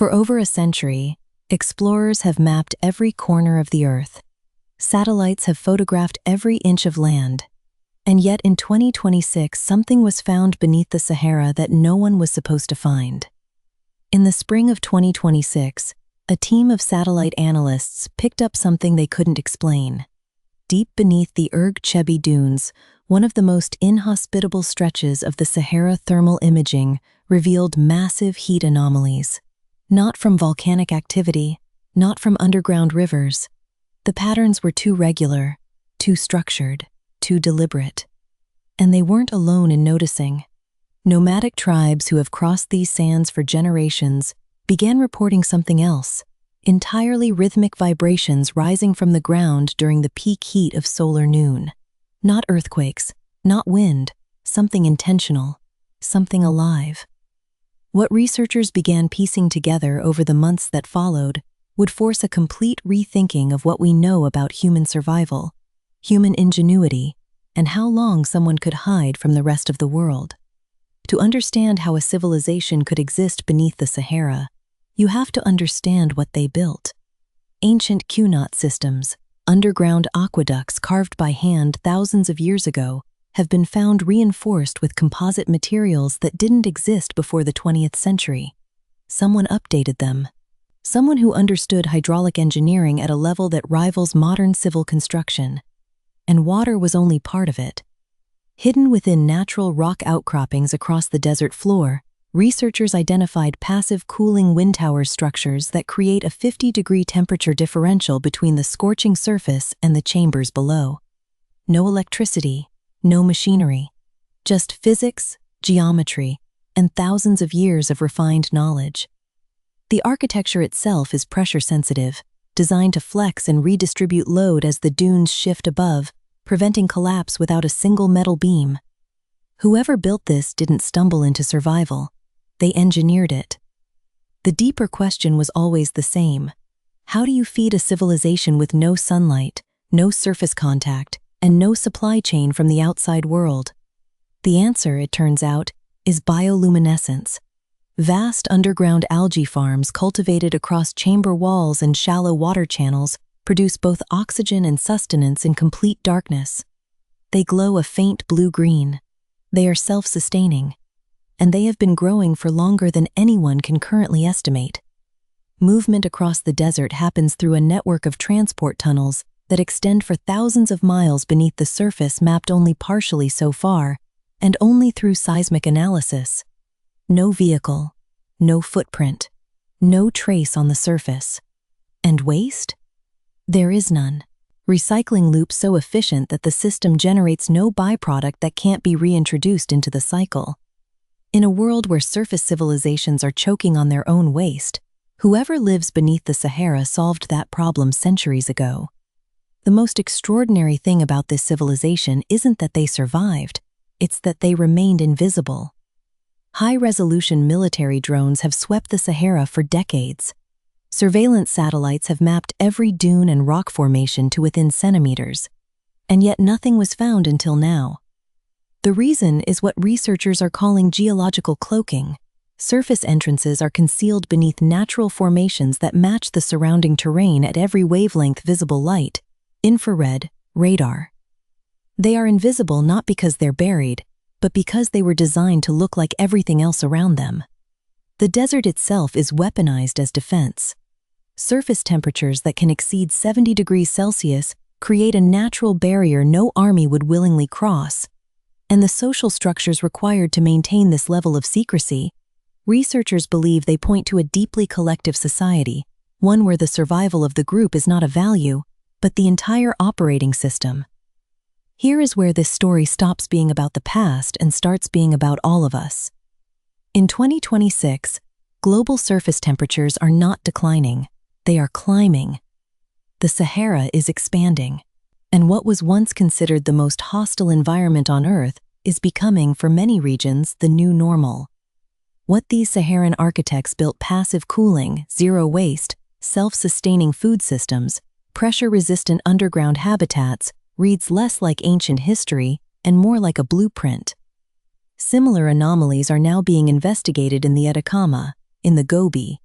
For over a century, explorers have mapped every corner of the Earth. Satellites have photographed every inch of land. And yet in 2026, something was found beneath the Sahara that no one was supposed to find. In the spring of 2026, a team of satellite analysts picked up something they couldn't explain. Deep beneath the Erg Chebbi dunes, one of the most inhospitable stretches of the Sahara, thermal imaging revealed massive heat anomalies. Not from volcanic activity, not from underground rivers. The patterns were too regular, too structured, too deliberate. And they weren't alone in noticing. Nomadic tribes who have crossed these sands for generations began reporting something else, entirely rhythmic vibrations rising from the ground during the peak heat of solar noon. Not earthquakes, not wind, something intentional, something alive. What researchers began piecing together over the months that followed would force a complete rethinking of what we know about human survival, human ingenuity, and how long someone could hide from the rest of the world. To understand how a civilization could exist beneath the Sahara, you have to understand what they built. Ancient qanat systems, underground aqueducts carved by hand thousands of years ago, have been found reinforced with composite materials that didn't exist before the 20th century. Someone updated them. Someone who understood hydraulic engineering at a level that rivals modern civil construction. And water was only part of it. Hidden within natural rock outcroppings across the desert floor, researchers identified passive cooling wind tower structures that create a 50-degree temperature differential between the scorching surface and the chambers below. No electricity, no machinery, just physics, geometry, and thousands of years of refined knowledge. The architecture itself is pressure-sensitive, designed to flex and redistribute load as the dunes shift above, preventing collapse without a single metal beam. Whoever built this didn't stumble into survival. They engineered it. The deeper question was always the same. How do you feed a civilization with no sunlight, no surface contact, and no supply chain from the outside world? The answer, it turns out, is bioluminescence. Vast underground algae farms cultivated across chamber walls and shallow water channels produce both oxygen and sustenance in complete darkness. They glow a faint blue-green. They are self-sustaining, and they have been growing for longer than anyone can currently estimate. Movement across the desert happens through a network of transport tunnels that extend for thousands of miles beneath the surface, mapped only partially so far, and only through seismic analysis. No vehicle, no footprint, no trace on the surface. And waste? There is none. Recycling loops so efficient that the system generates no byproduct that can't be reintroduced into the cycle. In a world where surface civilizations are choking on their own waste, whoever lives beneath the Sahara solved that problem centuries ago. The most extraordinary thing about this civilization isn't that they survived, it's that they remained invisible. High-resolution military drones have swept the Sahara for decades. Surveillance satellites have mapped every dune and rock formation to within centimeters, and yet nothing was found until now. The reason is what researchers are calling geological cloaking. Surface entrances are concealed beneath natural formations that match the surrounding terrain at every wavelength visible light, infrared, radar. They are invisible not because they're buried, but because they were designed to look like everything else around them. The desert itself is weaponized as defense. Surface temperatures that can exceed 70 degrees Celsius create a natural barrier no army would willingly cross. And the social structures required to maintain this level of secrecy, researchers believe they point to a deeply collective society, one where the survival of the group is not a value, but the entire operating system. Here is where this story stops being about the past and starts being about all of us. In 2026, global surface temperatures are not declining, they are climbing. The Sahara is expanding, and what was once considered the most hostile environment on Earth is becoming, for many regions, the new normal. What these Saharan architects built: passive cooling, zero waste, self-sustaining food systems, pressure-resistant underground habitats, reads less like ancient history and more like a blueprint. Similar anomalies are now being investigated in the Atacama, in the Gobi,